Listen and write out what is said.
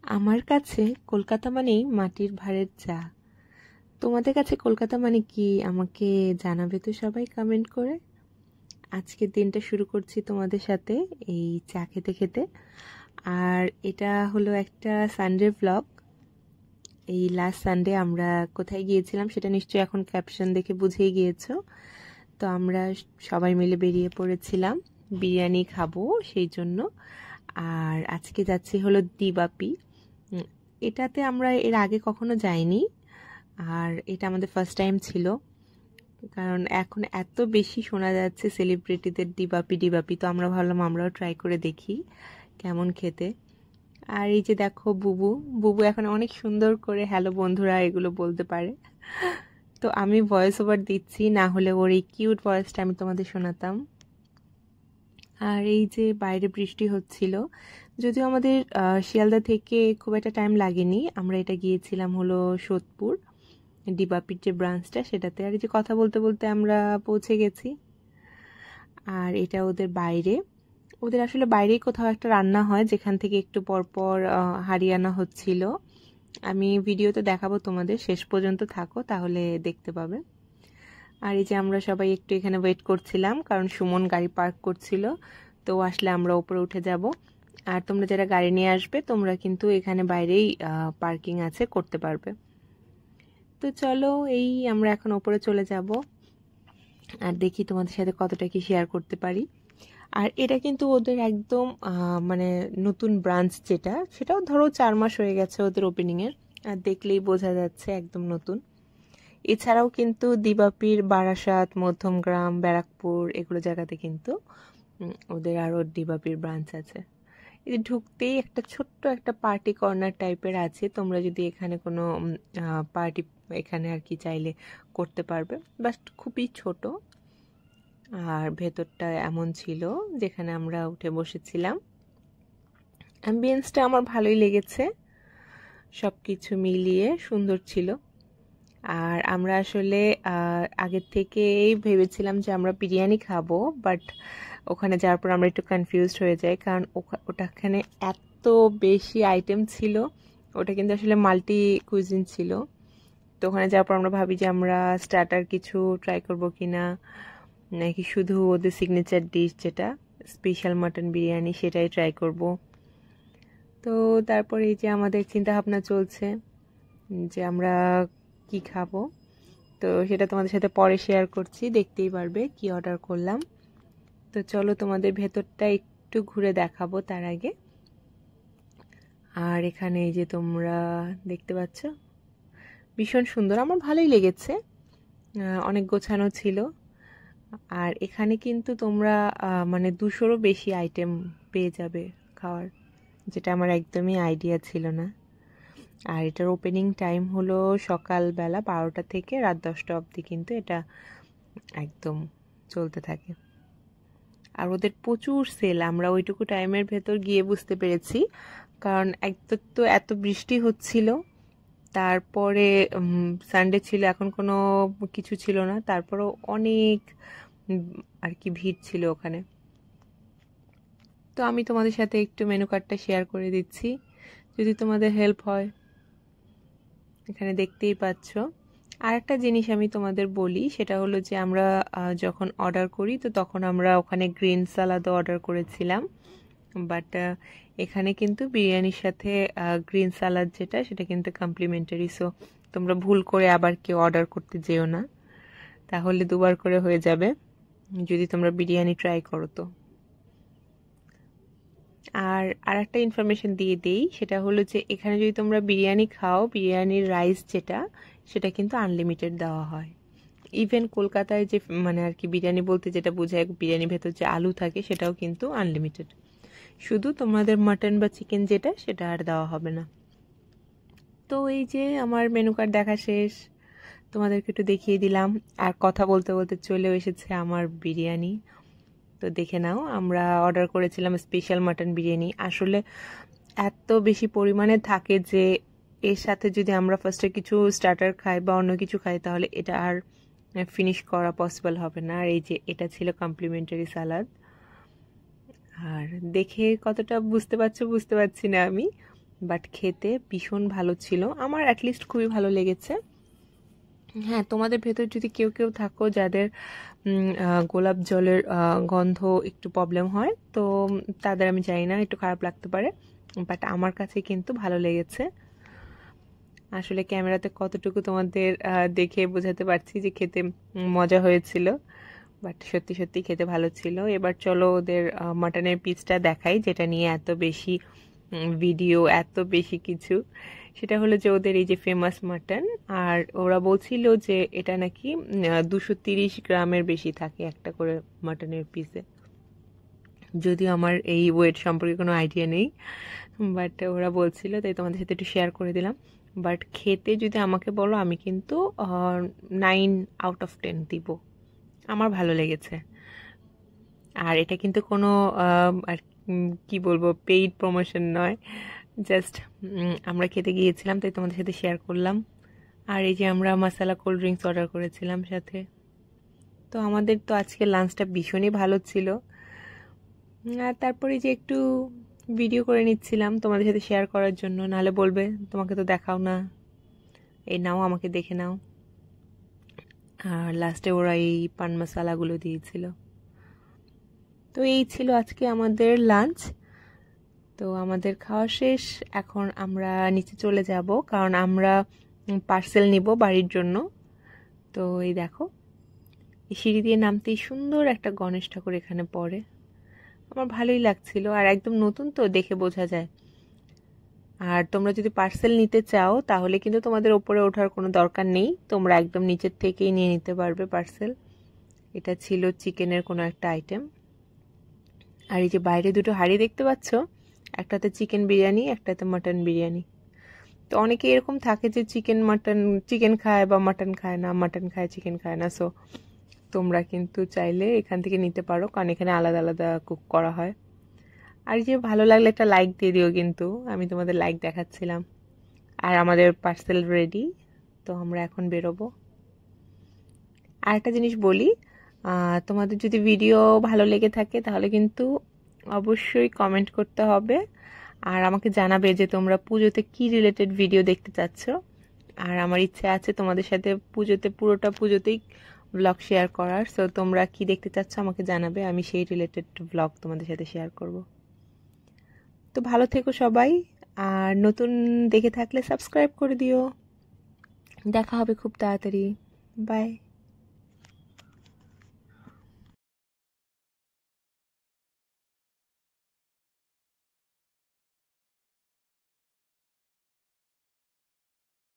আমার কাছে কলকাতা মানেই মাটির ভাঁড়ের চা। তোমাদের কাছে কলকাতা মানে কি আমাকে জানাবে তো সবাই কমেন্ট করে। আজকের দিনটা শুরু করছি তোমাদের সাথে এই চা খেতে খেতে। আর এটা হলো একটা সানডে ব্লগ। এই লাস্ট সানডে আমরা কোথায় গিয়েছিলাম সেটা নিশ্চয়ই এখন ক্যাপশন দেখে বুঝেই গিয়েছো। তো আমরা সবাই মিলে বেরিয়ে পড়েছিলাম বিরিয়ানি খাবো সেই জন্য। আর আজকে যাচ্ছি হলো দিবাপি। এটাতে আমরা এর আগে কখনো যাইনি, আর এটা আমাদের ফার্স্ট টাইম ছিল। কারণ এখন এত বেশি শোনা যাচ্ছে সেলিব্রিটিদের দিবাপি দিবাপি, তো আমরা ভাবলাম আমরাও ট্রাই করে দেখি কেমন খেতে। আর এই যে দেখো বুবু বুবু এখন অনেক সুন্দর করে হ্যালো বন্ধুরা এগুলো বলতে পারে। তো আমি ভয়েস ওভার দিচ্ছি, না হলে ওর এই কিউট ভয়েসটা আমি তোমাদের শোনাতাম। আর এই যে বাইরে বৃষ্টি হচ্ছিল, যদিও আমাদের শিয়ালদা থেকে খুব একটা টাইম লাগেনি। আমরা এটা গিয়েছিলাম হলো সোদপুর দিবাপির যে ব্রাঞ্চটা সেটাতে। আর এই যে কথা বলতে বলতে আমরা পৌঁছে গেছি। আর এটা ওদের বাইরে, ওদের আসলে বাইরেই কোথাও একটা রান্না হয় যেখান থেকে একটু পরপর হাঁড়ি আনা হচ্ছিল। আমি ভিডিওতে দেখাবো তোমাদের, শেষ পর্যন্ত থাকো তাহলে দেখতে পাবে। আর এই যে আমরা সবাই একটু এখানে ওয়েট করছিলাম কারণ সুমন গাড়ি পার্ক করছিল, তো আসলে আমরা উপরে উঠে যাব। আর তোমরা যারা গাড়ি নিয়ে আসবে তোমরা কিন্তু এখানে বাইরেই পার্কিং আছে, করতে পারবে। তো চলো এই আমরা এখন উপরে চলে যাব আর দেখি তোমাদের সাথে কতটা কি শেয়ার করতে পারি। আর এটা কিন্তু ওদের একদম মানে নতুন ব্রাঞ্চ, যেটা সেটাও ধরো 4 মাস হয়ে গেছে ওদের ওপেনিংয়ের, আর দেখলেই বোঝা যাচ্ছে একদম নতুন। এছাড়াও কিন্তু দিবাপির বারাসাত, মধ্যমগ্রাম, ব্যারাকপুর এগুলো জায়গাতে কিন্তু ওদের আরও দিবাপির ব্রাঞ্চ আছে। এই ঢুকতেই একটা ছোট্ট একটা পার্টি কর্নার টাইপের আছে, তোমরা যদি এখানে কোনো পার্টি এখানে আর কি চাইলে করতে পারবে, বাট খুবই ছোট। আর ভেতরটা এমন ছিল যেখানে আমরা উঠে বসেছিলাম। অ্যাম্বিয়েন্সটা আমার ভালোই লেগেছে, সব কিছু মিলিয়ে সুন্দর ছিল। আর আমরা আসলে আগের থেকেই ভেবেছিলাম যে আমরা বিরিয়ানি খাবো, বাট ওখানে যাওয়ার পর আমরা একটু কনফিউজড হয়ে যাই কারণ ওটাখানে এত বেশি আইটেম ছিল। ওটা কিন্তু আসলে মাল্টি কুইজিন ছিল। তো ওখানে যাওয়ার পর আমরা ভাবি যে আমরা স্টার্টার কিছু ট্রাই করবো কিনা, নাকি শুধু ওদের সিগনেচার ডিশ যেটা স্পেশাল মাটন বিরিয়ানি সেটাই ট্রাই করব। তো তারপরে এই যে আমাদের চিন্তা ভাবনা চলছে যে আমরা কি খাবো, তো সেটা তোমাদের সাথে পরে শেয়ার করছি, দেখতেই পারবে কি অর্ডার করলাম। তো চলো তোমাদের ভেতরটা একটু ঘুরে দেখাবো তার আগে। আর এখানে এই যে তোমরা দেখতে পাচ্ছ ভীষণ সুন্দর, আমার ভালোই লেগেছে, অনেক গোছানো ছিল। আর এখানে কিন্তু তোমরা মানে 200-রও বেশি আইটেম পেয়ে যাবে খাওয়ার, যেটা আমার একদমই আইডিয়া ছিল না। আর এটার ওপেনিং টাইম হলো সকালবেলা 12টা থেকে রাত 10টা অবধি কিন্তু এটা একদম চলতে থাকে। আর ওদের প্রচুর সেল, আমরা ওইটুকু টাইমের ভেতর গিয়ে বুঝতে পেরেছি, কারণ একদম তো এত বৃষ্টি হচ্ছিল, তারপরে সানডে ছিল, এখন কোনো কিছু ছিল না, তারপরেও অনেক আর কি ভিড় ছিল ওখানে। তো আমি তোমাদের সাথে একটু মেনু কার্ডটা শেয়ার করে দিচ্ছি যদি তোমাদের হেল্প হয়। এখানে দেখতেই পাচ্ছ। আর একটা জিনিস আমি তোমাদের বলি, সেটা হলো যে আমরা যখন অর্ডার করি তো তখন আমরা ওখানে গ্রিন সালাদও অর্ডার করেছিলাম, বাট এখানে কিন্তু বিরিয়ানির সাথে গ্রিন সালাদ যেটা সেটা কিন্তু কমপ্লিমেন্টারি। সো তোমরা ভুল করে আবার কেউ অর্ডার করতে যেও না, তাহলে দুবার করে হয়ে যাবে যদি তোমরা বিরিয়ানি ট্রাই করো তো। আর একটা ইনফরমেশন দিয়ে দেই, সেটা হলো যে এখানে যদি তোমরা বিরিয়ানি খাও, বিরিয়ানির রাইস যেটা সেটা কিন্তু আনলিমিটেড দেওয়া হয়। ইভেন কলকাতায় যে মানে আর কি বিরিয়ানি বলতে যেটা বোঝায় বিরিয়ানির ভেতর যে আলু থাকে সেটাও কিন্তু আনলিমিটেড, শুধু তোমাদের মাটন বা চিকেন যেটা সেটা আর দেওয়া হবে না। তো এই যে আমার মেনু কার্ড দেখা শেষ, তোমাদেরকে একটু দেখিয়ে দিলাম। আর কথা বলতে বলতে চলেও এসেছে আমার বিরিয়ানি, তো দেখে নাও। আমরা অর্ডার করেছিলাম স্পেশাল মাটন বিরিয়ানি। আসলে এত বেশি পরিমাণে থাকে যে এর সাথে যদি আমরা ফার্স্টে কিছু স্টার্টার খাই বা অন্য কিছু খাই তাহলে এটা আর ফিনিশ করা পসিবল হবে না। আর এই যে এটা ছিল কমপ্লিমেন্টারি সালাদ। আর দেখে কতটা বুঝতে পারছি না আমি, বাট খেতে ভীষণ ভালো ছিল, আমার অ্যাটলিস্ট খুবই ভালো লেগেছে। হ্যাঁ, তোমাদের ভেতর যদি কেউ কেউ থাকো যাদের গোলাপ জলের গন্ধ একটু প্রবলেম হয়, তো তাদের আমি জানি না, একটু খারাপ লাগতে পারে, বাট আমার কাছে কিন্তু ভালো লেগেছে। আসলে ক্যামেরাতে কতটুকু তোমাদের দেখে বোঝাতে পারছি যে খেতে মজা হয়েছিল, বাট সত্যি সত্যি খেতে ভালো ছিল। এবার চলো ওদের মাটনের পিসটা দেখাই, যেটা নিয়ে এত বেশি ভিডিও, এত বেশি কিছু। সেটা হলো যে ওদের এই যে ফেমাস মাটন, আর ওরা বলছিল যে এটা নাকি 230 গ্রামের বেশি থাকে একটা করে মাটনের পিসে। যদিও আমার এই ওয়েট সম্পর্কে কোনো আইডিয়া নেই, বাট ওরা বলছিল, তাই তোমাদের সাথে একটু শেয়ার করে দিলাম। বাট খেতে যদি আমাকে বলো, আমি কিন্তু 9/10 দিব, আমার ভালো লেগেছে। আর এটা কিন্তু কোনো আর কি বলবো, পেইড প্রমোশন নয়, জাস্ট আমরা খেতে গিয়েছিলাম, তাই তোমাদের সাথে শেয়ার করলাম। আর এই যে আমরা মশলা কোল্ড ড্রিঙ্কস অর্ডার করেছিলাম সাথে। তো আমাদের তো আজকে লাঞ্চটা ভীষণই ভালো ছিল। আর তারপরে যে একটু ভিডিও করে নিচ্ছিলাম তোমাদের সাথে শেয়ার করার জন্য, নাহলে বলবে তোমাকে তো দেখাও না, এই নাও আমাকে দেখে নাও। আর লাস্টে ওরা এই পান মশলাগুলো দিয়েছিল। তো এই ছিল আজকে আমাদের লাঞ্চ। তো আমাদের খাওয়া শেষ, এখন আমরা নিচে চলে যাব, কারণ আমরা পার্সেল নিব বাড়ির জন্য। তো এই দেখো, এই সিঁড়ি দিয়ে নামতেই সুন্দর একটা গণেশ ঠাকুর এখানে পড়ে, আমার ভালোই লাগছিল, আর একদম নতুন তো দেখে বোঝা যায়। আর তোমরা যদি পার্সেল নিতে চাও তাহলে কিন্তু তোমাদের ওপরে ওঠার কোনো দরকার নেই, তোমরা একদম নিচের থেকেই নিয়ে নিতে পারবে পার্সেল। এটা ছিল চিকেনের কোনো একটা আইটেম। আর এই যে বাইরে দুটো হাঁড়ি দেখতে পাচ্ছ, একটাতে চিকেন বিরিয়ানি, একটাতে মাটন বিরিয়ানি। তো অনেকে এরকম থাকে যে চিকেন খায় বা মাটন খায় না, মাটন খায় চিকেন খায় না। সো তোমরা কিন্তু চাইলে এখান থেকে নিতে পারো, কারণ এখানে আলাদা আলাদা কুক করা হয়। আর যে ভালো লাগলে একটা লাইক দিয়ে দিও, কিন্তু আমি তোমাদের লাইক দেখাচ্ছিলাম। আর আমাদের পার্সেল রেডি, তো আমরা এখন বেরোবো। আর একটা জিনিস বলি, তোমাদের যদি ভিডিও ভালো লেগে থাকে তাহলে কিন্তু অবশ্যই কমেন্ট করতে হবে, আর আমাকে জানাবে যে তোমরা পুজোতে কি রিলেটেড ভিডিও দেখতে চাচ্ছ। আর আমার ইচ্ছে আছে তোমাদের সাথে পুরোটা পুজোতেই ব্লগ শেয়ার করার। সো তোমরা কি দেখতে চাচ্ছ আমাকে জানাবে, আমি সেই রিলেটেড ব্লগ তোমাদের সাথে শেয়ার করব। তো ভালো থেকো সবাই, আর নতুন দেখে থাকলে সাবস্ক্রাইব করে দিও। দেখা হবে খুব তাড়াতাড়ি, বাই।